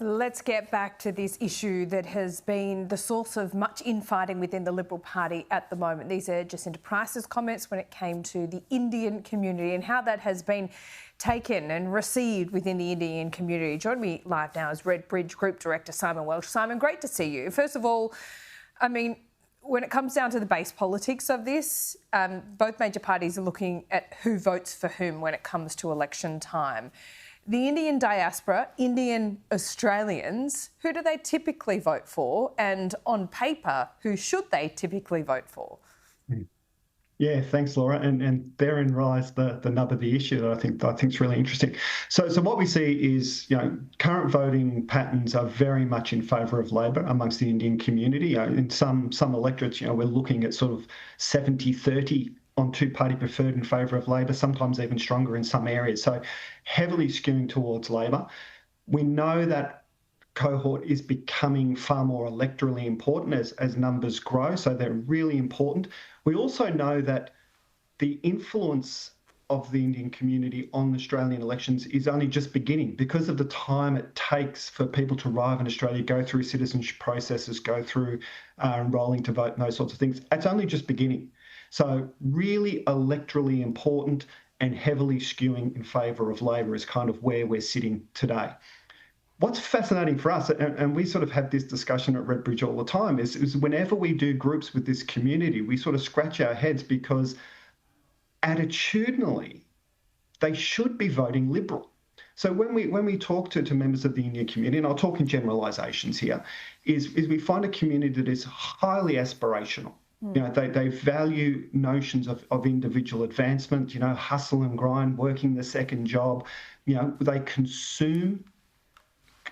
Let's get back to this issue that has been the source of much infighting within the Liberal Party at the moment. These are Jacinta Price's comments when it came to the Indian community and how that has been taken and received within the Indian community. Joining me live now is Redbridge Group Director Simon Welsh. Simon, great to see you. First of all, I mean, when it comes down to the base politics of this, both major parties are looking at who votes for whom when it comes to election time. The Indian diaspora, Indian Australians, who do they typically vote for? And on paper, who should they typically vote for? Yeah, thanks, Laura. And therein lies the nub of the issue that I think is really interesting. So what we see is, current voting patterns are very much in favour of Labor amongst the Indian community. In some electorates, we're looking at sort of 70-30 on two-party preferred in favour of Labor, sometimes even stronger in some areas. So heavily skewing towards Labor. We know that cohort is becoming far more electorally important as numbers grow, so they're really important. We also know that the influence of the Indian community on Australian elections is only just beginning because of the time it takes for people to arrive in Australia, go through citizenship processes, go through enrolling to vote and those sorts of things. It's only just beginning. So really electorally important and heavily skewing in favour of Labor is kind of where we're sitting today. What's fascinating for us, and we sort of have this discussion at Redbridge all the time, is whenever we do groups with this community, we sort of scratch our heads because attitudinally, they should be voting Liberal. So when we talk to members of the Indian community, and I'll talk in generalisations here, is we find a community that is highly aspirational. They value notions of individual advancement, hustle and grind, working the second job. They consume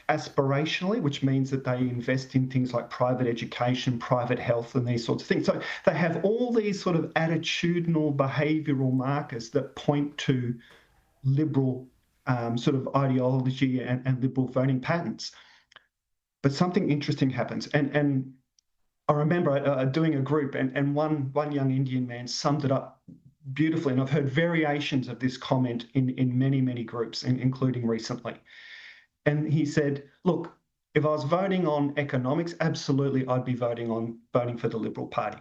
aspirationally, which means that they invest in things like private education, private health, and these sorts of things. So they have all these sort of attitudinal behavioural markers that point to Liberal sort of ideology and Liberal voting patterns. But something interesting happens. And I remember doing a group and one young Indian man summed it up beautifully. And I've heard variations of this comment in many, many groups, including recently. And he said, look, if I was voting on economics, absolutely I'd be voting for the Liberal Party.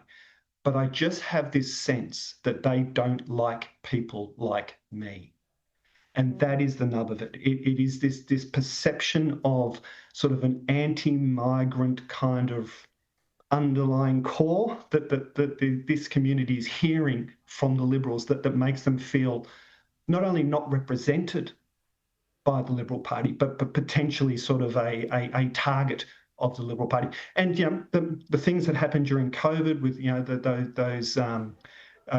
But I just have this sense that they don't like people like me. And that is the nub of it. It is this perception of sort of an anti-migrant kind of underlying core that this community is hearing from the Liberals that makes them feel not only not represented by the Liberal Party, but potentially sort of a target of the Liberal Party. And the things that happened during COVID with those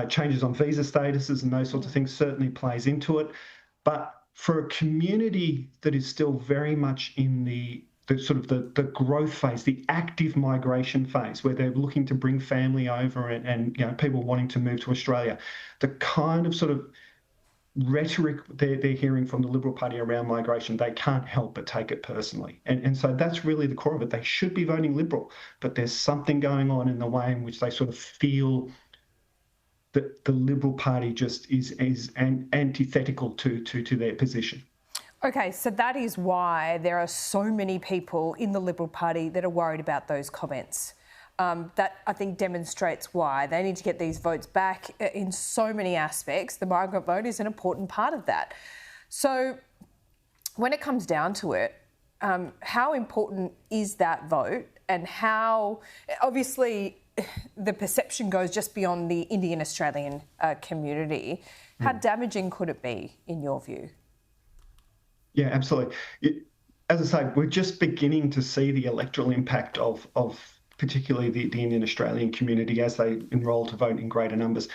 changes on visa statuses and those sorts of things certainly plays into it. But for a community that is still very much in the growth phase, the active migration phase, where they're looking to bring family over and people wanting to move to Australia, the kind of sort of rhetoric they're hearing from the Liberal Party around migration, they can't help but take it personally. And so that's really the core of it. They should be voting Liberal, but there's something going on in the way in which they sort of feel that the Liberal Party just is antithetical to their position. Okay, so that is why there are so many people in the Liberal Party that are worried about those comments. That, I think, demonstrates why they need to get these votes back in so many aspects. The migrant vote is an important part of that. So when it comes down to it, how important is that vote, and how, obviously, the perception goes just beyond the Indian Australian community. How damaging could it be, in your view? Yeah, absolutely. As I say, we're just beginning to see the electoral impact of particularly the Indian Australian community as they enrol to vote in greater numbers.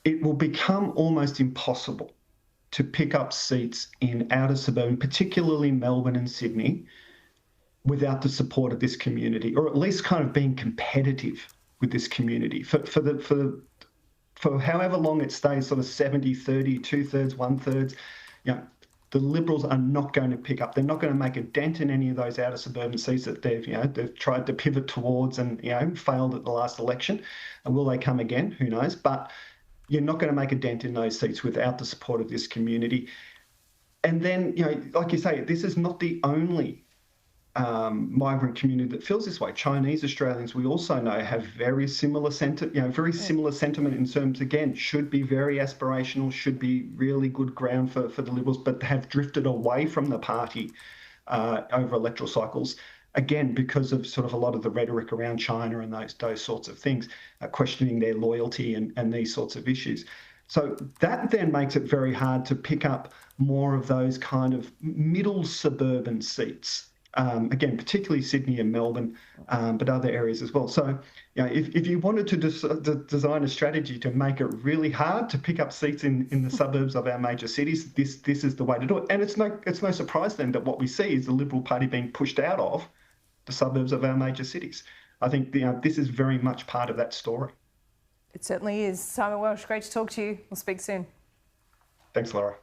It will become almost impossible to pick up seats in outer suburban, particularly Melbourne and Sydney, without the support of this community, or at least kind of being competitive with this community for however long it stays sort of 70-30, 2/3, 1/3. The Liberals are not going to pick up. They're not going to make a dent in any of those outer suburban seats that they've tried to pivot towards and failed at the last election. And will they come again? Who knows? But you're not going to make a dent in those seats without the support of this community. And then, like you say, this is not the only migrant community that feels this way. Chinese Australians, we also know, have very similar sentiment in terms, again, should be very aspirational, should be really good ground for the Liberals, but have drifted away from the party over electoral cycles. Again, because of sort of a lot of the rhetoric around China and those sorts of things, questioning their loyalty and these sorts of issues. So that then makes it very hard to pick up more of those kind of middle suburban seats. Again, particularly Sydney and Melbourne, but other areas as well. So, if you wanted to design a strategy to make it really hard to pick up seats in the suburbs of our major cities, this is the way to do it. And it's no surprise then that what we see is the Liberal Party being pushed out of the suburbs of our major cities. I think this is very much part of that story. It certainly is. Simon Welsh, great to talk to you. We'll speak soon. Thanks, Laura.